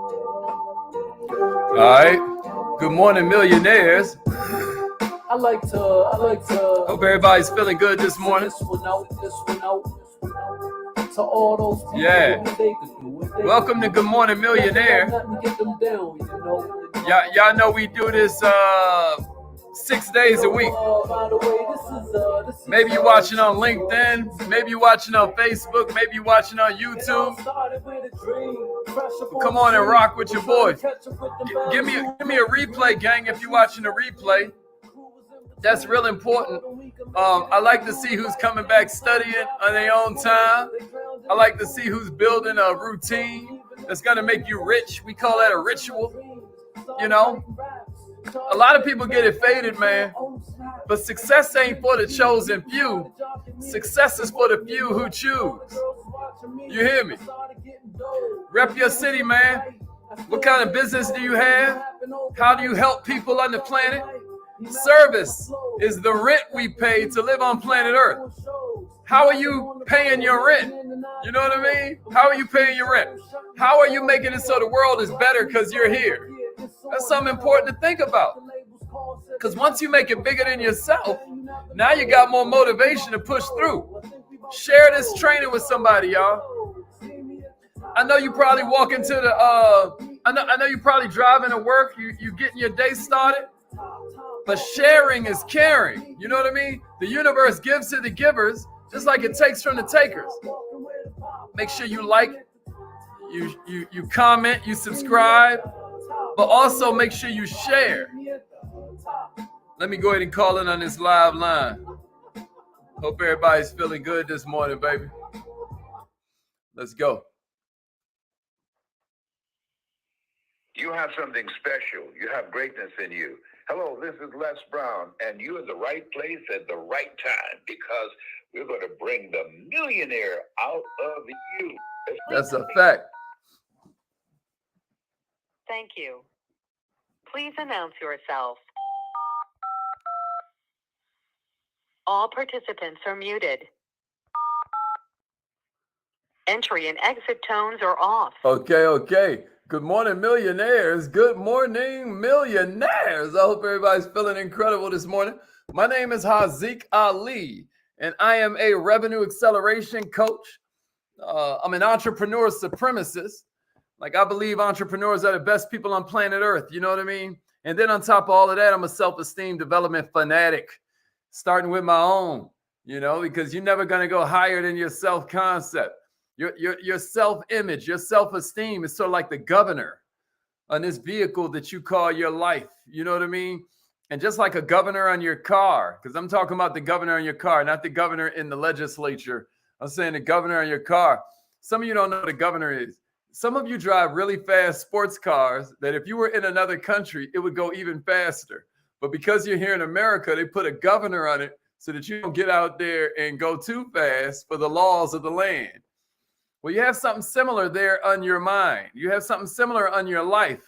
All right. Good morning, millionaires. I like to. Hope everybody's feeling good this morning. This one out. To all those people Yeah. who they could do it. Welcome to Good Morning Millionaire. Nothing to get them down, you know. Y'all know we do this 6 days a week. By the way, this is Maybe you're watching on LinkedIn. Maybe you're watching on Facebook. Maybe you're watching on YouTube. Come on and rock with your boys. Give me a replay, gang, if you're watching a replay. That's real important. I like to see who's coming back studying on their own time. I like to see who's building a routine that's going to make you rich. We call that a ritual. You know, a lot of people get it faded, man. But success ain't for the chosen few. Success is for the few who choose. You hear me? Rep your city, man. What kind of business do you have? How do you help people on the planet? Service is the rent we pay to live on planet Earth. How are you paying your rent? You know what I mean? How are you paying your rent? How are you making it so the world is better because you're here? That's something important to think about. Because once you make it bigger than yourself, now you got more motivation to push through. Share this training with somebody, y'all. I know you probably walk into the, I know you probably driving to work, you getting your day started. But sharing is caring. You know what I mean? The universe gives to the givers, just like it takes from the takers. Make sure you like, you comment, you subscribe, but also make sure you share. Let me go ahead and call in on this live line. Hope everybody's feeling good this morning, baby. Let's go. You have something special. You have greatness in you. Hello, this is Les Brown, and you're in the right place at the right time because we're going to bring the millionaire out of you. That's a fact. Thank you. Please announce yourself. All participants are muted. Entry and exit tones are off. Okay. Good morning, millionaires. Good morning, millionaires. I hope everybody's feeling incredible this morning. My name is Haziq Ali, and I am a revenue acceleration coach. I'm an entrepreneur supremacist. Like, I believe entrepreneurs are the best people on planet Earth. You know what I mean? And then on top of all of that, I'm a self-esteem development fanatic, starting with my own, you know, because you're never going to go higher than your self-concept. Your self-image, your self-esteem is sort of like the governor on this vehicle that you call your life. You know what I mean? And just like a governor on your car, because I'm talking about the governor on your car, not the governor in the legislature. I'm saying the governor on your car. Some of you don't know what a governor is. Some of you drive really fast sports cars that if you were in another country, it would go even faster. But because you're here in America, they put a governor on it so that you don't get out there and go too fast for the laws of the land. Well, you have something similar there on your mind. You have something similar on your life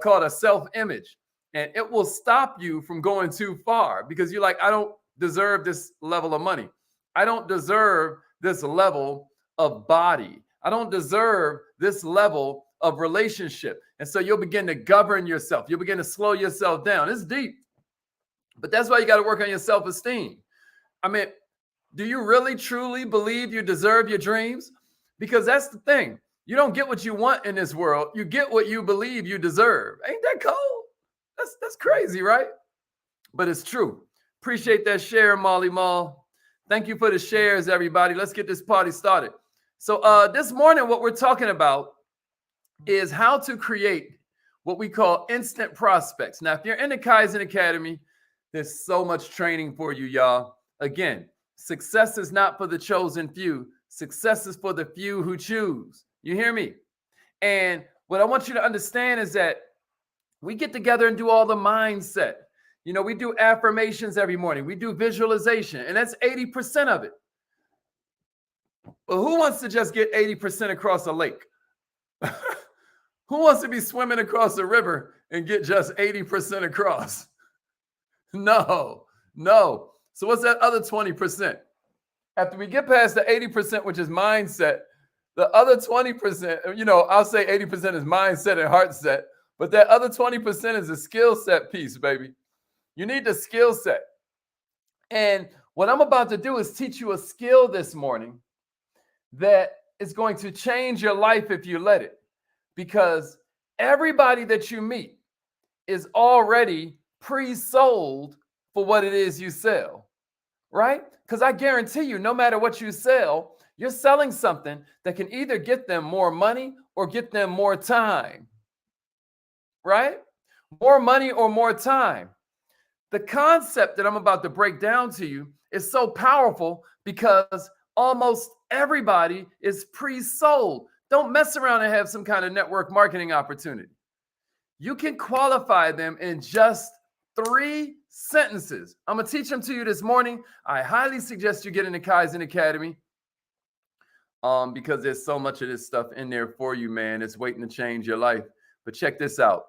called a self-image. And it will stop you from going too far because you're like, I don't deserve this level of money. I don't deserve this level of body. I don't deserve this level of relationship. And so you'll begin to govern yourself. You'll begin to slow yourself down. It's deep. But that's why you got to work on your self-esteem. I mean, do you really, truly believe you deserve your dreams? Because that's the thing. You don't get what you want in this world. You get what you believe you deserve. Ain't that cold? That's crazy, right? But it's true. Appreciate that share, Molly Mall. Thank you for the shares, everybody. Let's get this party started. So this morning, what we're talking about is how to create what we call instant prospects. Now, if you're in the Kaizen Academy, there's so much training for you, y'all. Again, success is not for the chosen few. Success is for the few who choose. You hear me? And what I want you to understand is that we get together and do all the mindset. You know, we do affirmations every morning. We do visualization, and that's 80% of it. But who wants to just get 80% across a lake? Who wants to be swimming across a river and get just 80% across? No. So what's that other 20%? After we get past the 80%, which is mindset, The other 20%, I'll say 80% is mindset and heart set, but that other 20% is a skill set piece, baby. You need the skill set. And what I'm about to do is teach you a skill this morning that is going to change your life if you let it. Because everybody that you meet is already pre-sold for what it is you sell, right? Because I guarantee you, no matter what you sell, you're selling something that can either get them more money or get them more time, right? More money or more time. The concept that I'm about to break down to you is so powerful because almost everybody is pre-sold. Don't mess around and have some kind of network marketing opportunity. You can qualify them in just 3 sentences. I'm going to teach them to you this morning. I highly suggest you get into Kaizen Academy because there's so much of this stuff in there for you, man. It's waiting to change your life. But check this out.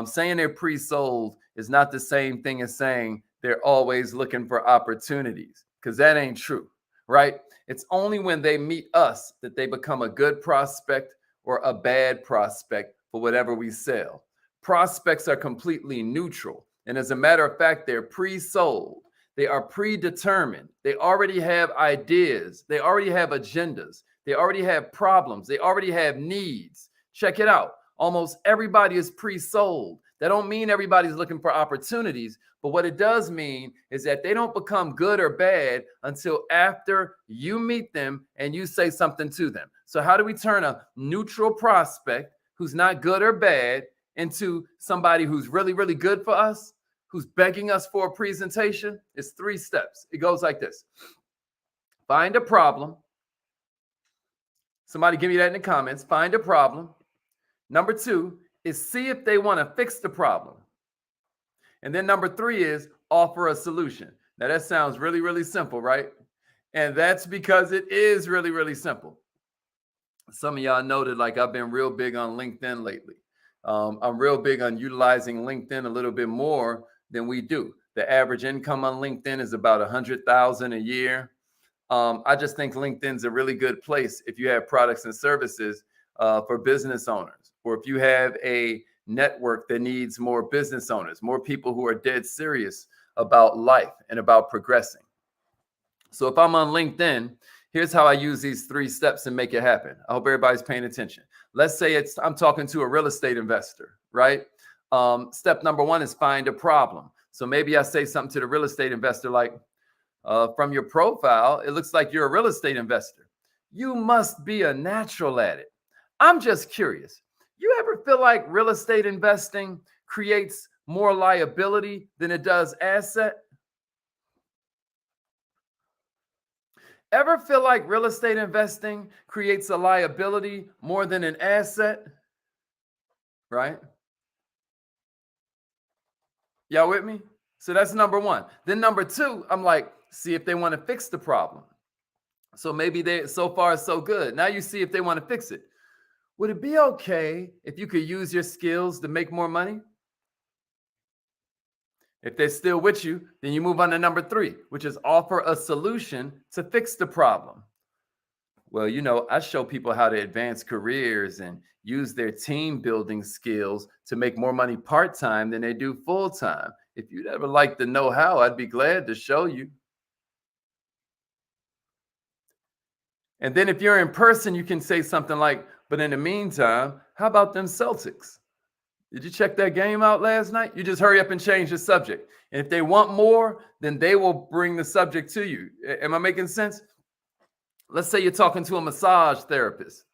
Saying they're pre-sold is not the same thing as saying they're always looking for opportunities, because that ain't true, right? It's only when they meet us that they become a good prospect or a bad prospect for whatever we sell. Prospects are completely neutral. And as a matter of fact, they're pre-sold. They are predetermined. They already have ideas. They already have agendas. They already have problems. They already have needs. Check it out. Almost everybody is pre-sold. That don't mean everybody's looking for opportunities, but what it does mean is that they don't become good or bad until after you meet them and you say something to them. So how do we turn a neutral prospect who's not good or bad into somebody who's really, really good for us, who's begging us for a presentation? It's 3 steps. It goes like this. Find a problem. Somebody give me that in the comments. Find a problem. Number 2 is see if they want to fix the problem. And then number 3 is offer a solution. Now that sounds really, really simple, right? And that's because it is really, really simple. Some of y'all know that like I've been real big on LinkedIn lately. I'm real big on utilizing LinkedIn a little bit more than we do. The average income on LinkedIn is about $100,000 a year. I just think LinkedIn's a really good place if you have products and services for business owners, or if you have a network that needs more business owners, more people who are dead serious about life and about progressing. So if I'm on LinkedIn, here's how I use these 3 steps and make it happen. I hope everybody's paying attention. Let's say I'm talking to a real estate investor, right? Step number 1 is find a problem. So maybe I say something to the real estate investor like, from your profile, it looks like you're a real estate investor. You must be a natural at it. I'm just curious. You ever feel like real estate investing creates more liability than it does asset? Ever feel like real estate investing creates a liability more than an asset? Right? Y'all with me? So that's number 1. Then number 2, I'm like, see if they want to fix the problem. So maybe so far so good. Now you see if they want to fix it. Would it be okay if you could use your skills to make more money? If they're still with you, then you move on to number 3, which is offer a solution to fix the problem. Well, I show people how to advance careers and use their team building skills to make more money part-time than they do full-time. If you'd ever like to know how, I'd be glad to show you. And then if you're in person, you can say something like, but in the meantime, how about them Celtics? Did you check that game out last night? You just hurry up and change the subject. And if they want more, then they will bring the subject to you. Am I making sense? Let's say you're talking to a massage therapist.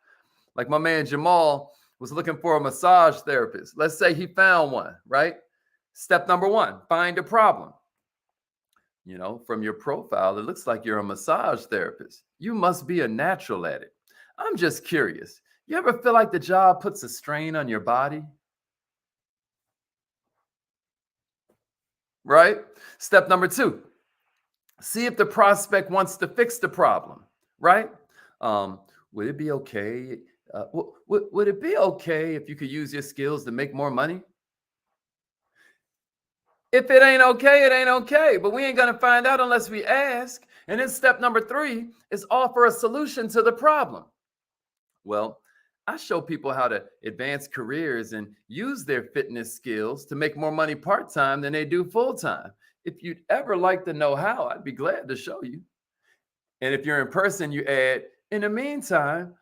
Like my man Jamal was looking for a massage therapist. Let's say he found one, right? Step number 1, find a problem. From your profile, it looks like you're a massage therapist. You must be a natural at it. I'm just curious. You ever feel like the job puts a strain on your body? Right? Step number 2, see if the prospect wants to fix the problem, right? Would it be okay? Would it be okay if you could use your skills to make more money? If it ain't okay, it ain't okay. But we ain't going to find out unless we ask. And then step number 3 is offer a solution to the problem. Well, I show people how to advance careers and use their fitness skills to make more money part time than they do full time. If you'd ever like to know how, I'd be glad to show you. And if you're in person, you add, in the meantime,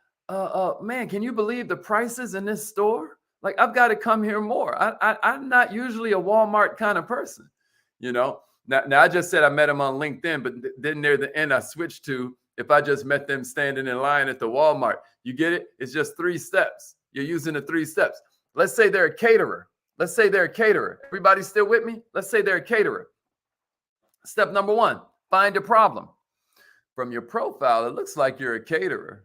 man, can you believe the prices in this store? Like, I've got to come here more. I'm not usually a Walmart kind of person, you know. Now I just said I met them on LinkedIn, but then near the end, I switched to if I just met them standing in line at the Walmart. You get it? It's just 3 steps. You're using the 3 steps. Let's say they're a caterer. Let's say they're a caterer. Everybody still with me? Let's say they're a caterer. Step number 1, find a problem. From your profile, it looks like you're a caterer.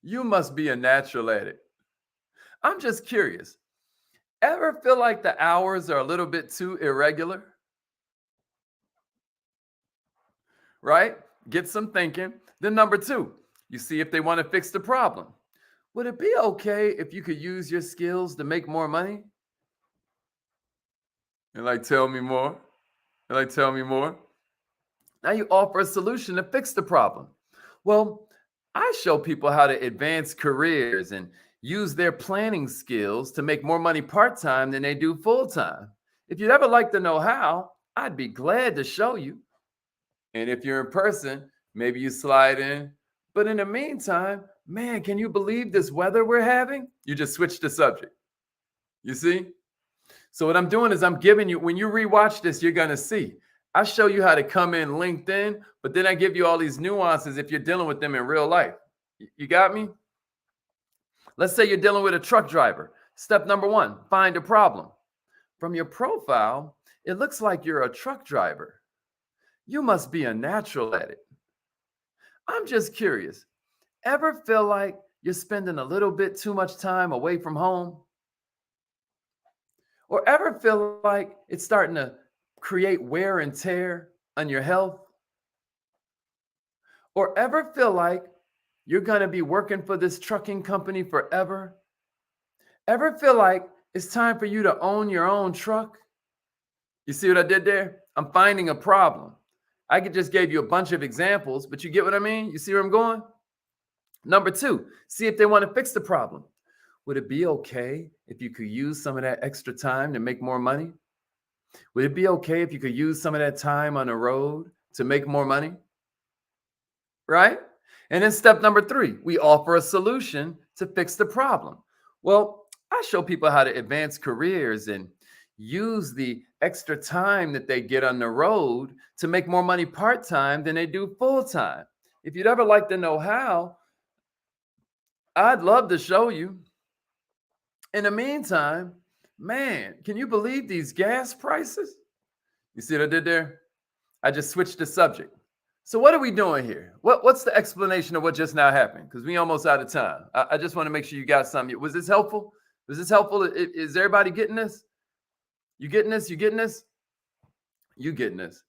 You must be a natural at it. I'm just curious. Ever feel like the hours are a little bit too irregular? Right? Get some thinking. Then number 2, you see if they want to fix the problem. Would it be okay if you could use your skills to make more money? And like, tell me more. And like, tell me more. Now you offer a solution to fix the problem. Well, I show people how to advance careers and use their planning skills to make more money part-time than they do full-time. If you'd ever like to know how, I'd be glad to show you. And if you're in person, maybe you slide in. But in the meantime, man, can you believe this weather we're having? You just switch the subject. You see? So what I'm doing is I'm giving you, when you rewatch this, you're going to see. I show you how to come in LinkedIn, but then I give you all these nuances if you're dealing with them in real life. You got me? Let's say you're dealing with a truck driver. Step number 1, find a problem. From your profile, it looks like you're a truck driver. You must be a natural at it. I'm just curious. Ever feel like you're spending a little bit too much time away from home? Or ever feel like it's starting to create wear and tear on your health? Or ever feel like you're going to be working for this trucking company forever? Ever feel like it's time for you to own your own truck? You see what I did there? I'm finding a problem. I could just gave you a bunch of examples, but you get what I mean? You see where I'm going? Number 2, see if they want to fix the problem. Would it be okay if you could use some of that extra time to make more money? Would it be okay if you could use some of that time on the road to make more money? Right? And then step number 3, we offer a solution to fix the problem. Well, I show people how to advance careers and use the extra time that they get on the road to make more money part-time than they do full-time. If you'd ever like to know how, I'd love to show you. In the meantime, man, can you believe these gas prices? You see what I did there? I just switched the subject. So what are we doing here? What's the explanation of what just now happened? Because we almost out of time. I just want to make sure you got something. Was this helpful? Was this helpful? Is everybody getting this? You getting this? You getting this? You getting this?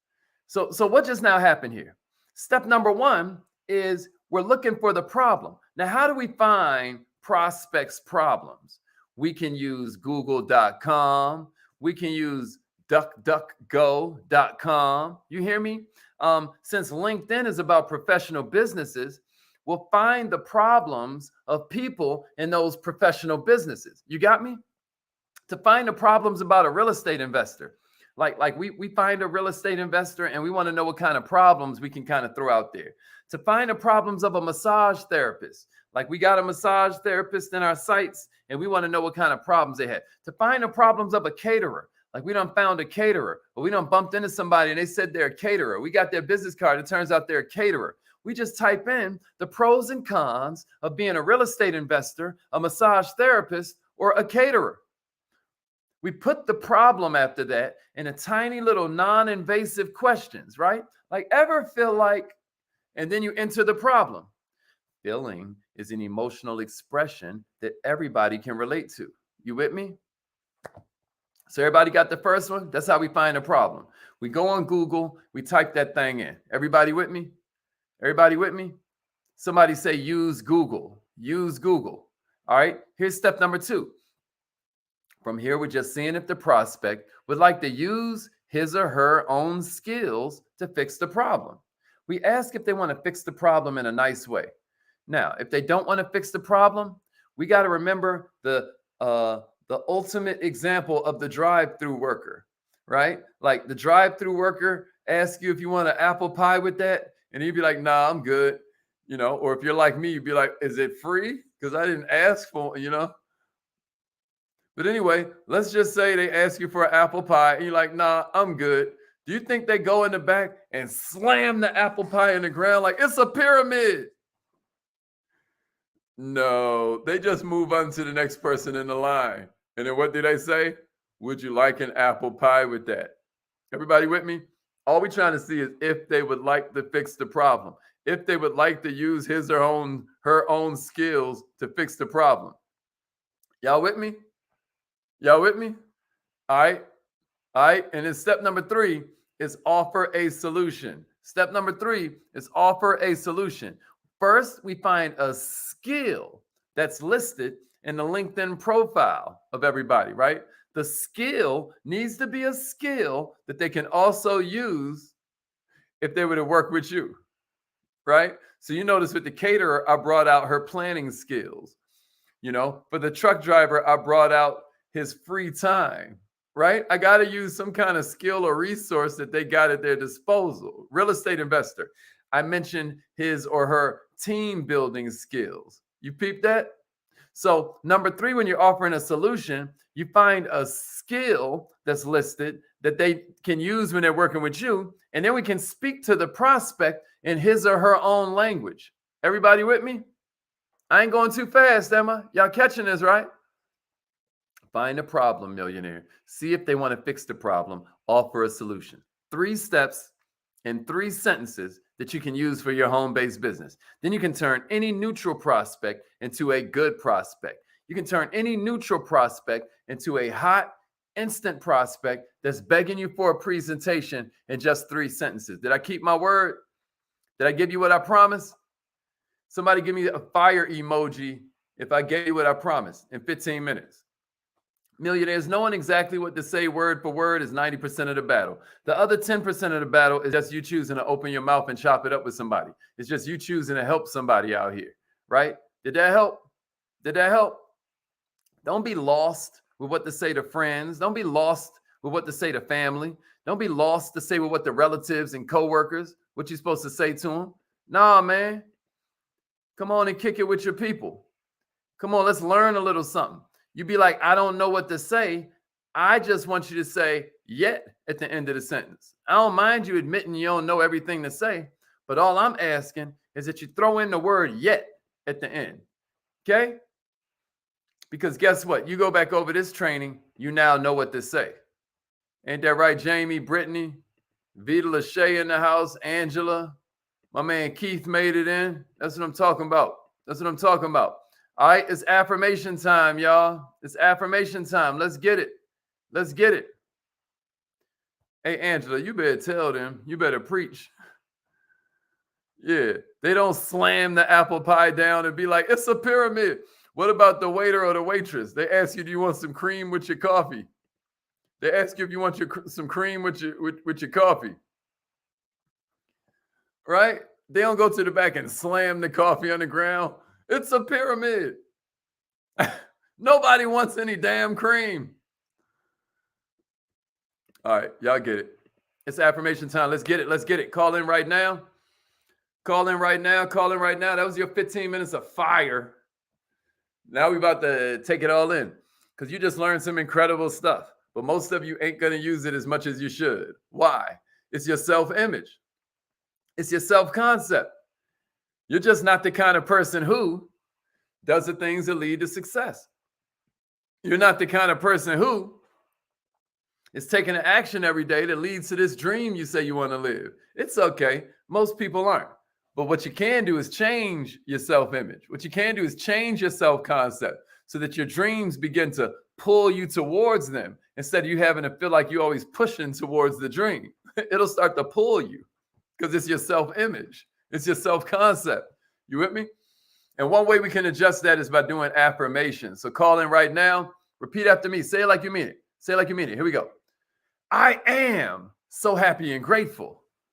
So what just now happened here? Step number 1 is we're looking for the problem. Now, how do we find prospects' problems? We can use google.com. We can use duckduckgo.com. You hear me? Since LinkedIn is about professional businesses, we'll find the problems of people in those professional businesses. You got me? To find the problems about a real estate investor. Like we find a real estate investor and we want to know what kind of problems we can kind of throw out there. To find the problems of a massage therapist. Like we got a massage therapist in our sites and we want to know what kind of problems they had. To find the problems of a caterer. Like we done found a caterer, but we done bumped into somebody and they said they're a caterer. We got their business card. It turns out they're a caterer. We just type in the pros and cons of being a real estate investor, a massage therapist, or a caterer. We put the problem after that in a tiny little non-invasive questions, right? Like ever feel like, and then you enter the problem. Feeling is an emotional expression that everybody can relate to. You with me? So everybody got the first one? That's how we find a problem. We go on Google, we type that thing in. Everybody with me? Everybody with me? Somebody say use Google. Use Google. All right, here's step number 2. From here, we're just seeing if the prospect would like to use his or her own skills to fix the problem. We ask if they want to fix the problem in a nice way. Now, if they don't want to fix the problem, we got to remember the ultimate example of the drive-through worker, right? Like the drive-through worker asks you if you want an apple pie with that, and you'd be like, nah, I'm good. You know, or if you're like me, you'd be like, is it free? Because I didn't ask for, you know. But anyway, let's just say they ask you for an apple pie, and you're like, nah, I'm good. Do you think they go in the back and slam the apple pie in the ground like it's a pyramid? No, they just move on to the next person in the line. And then what do they say? Would you like an apple pie with that? Everybody with me? All we're trying to see is if they would like to fix the problem. If they would like to use his or her own skills to fix the problem. Y'all with me? Y'all with me? All right. All right. And then step number 3 is offer a solution. Step number 3 is offer a solution. First, we find a skill that's listed in the LinkedIn profile of everybody, right? The skill needs to be a skill that they can also use if they were to work with you, right? So you notice with the caterer, I brought out her planning skills. You know, for the truck driver, I brought out his free time, right? I got to use some kind of skill or resource that they got at their disposal. Real estate investor, I mentioned his or her team building skills. You peep that? So number 3, when you're offering a solution, you find a skill that's listed that they can use when they're working with you. And then we can speak to the prospect in his or her own language. Everybody with me? I ain't going too fast, am I? Y'all catching this, right? Find a problem, millionaire. See if they want to fix the problem. Offer a solution. 3 steps in 3 sentences that you can use for your home-based business. Then you can turn any neutral prospect into a good prospect. You can turn any neutral prospect into a hot, instant prospect that's begging you for a presentation in just 3 sentences. Did I keep my word? Did I give you what I promised? Somebody give me a fire emoji if I gave you what I promised in 15 minutes. Millionaires, knowing exactly what to say word for word is 90% of the battle. The other 10% of the battle is just you choosing to open your mouth and chop it up with somebody. It's just you choosing to help somebody out here, right? Did that help? Did that help? Don't be lost with what to say to friends. Don't be lost with what to say to family. Don't be lost to say with what the relatives and coworkers, what you're supposed to say to them. Nah, man. Come on and kick it with your people. Come on, let's learn a little something. You be like, I don't know what to say. I just want you to say yet at the end of the sentence. I don't mind you admitting you don't know everything to say, but all I'm asking is that you throw in the word yet at the end. Okay? Because guess what? You go back over this training, you now know what to say. Ain't that right, Jamie, Brittany, Vita Lachey in the house, Angela, my man Keith made it in. That's what I'm talking about. That's what I'm talking about. All right, it's affirmation time, y'all. It's affirmation time. Let's get it. Let's get it. Hey, Angela, you better tell them. You better preach. Yeah, they don't slam the apple pie down and be like, it's a pyramid. What about the waiter or the waitress? They ask you, do you want some cream with your coffee? They ask you if you want some cream with your coffee. Right? They don't go to the back and slam the coffee on the ground. It's a pyramid. Nobody wants any damn cream. All right, y'all get it. It's affirmation time. Let's get it. Let's get it. Call in right now. Call in right now. Call in right now. That was your 15 minutes of fire. Now we're about to take it all in because you just learned some incredible stuff. But most of you ain't going to use it as much as you should. Why? It's your self-image. It's your self-concept. You're just not the kind of person who does the things that lead to success. You're not the kind of person who is taking an action every day that leads to this dream you say you want to live. It's okay. Most people aren't. But what you can do is change your self-image. What you can do is change your self-concept so that your dreams begin to pull you towards them instead of you having to feel like you're always pushing towards the dream. It'll start to pull you because it's your self-image. It's your self-concept. You with me? And one way we can adjust that is by doing affirmations. So call in right now. Repeat after me. Say it like you mean it. Say it like you mean it. Here we go. I am so happy and grateful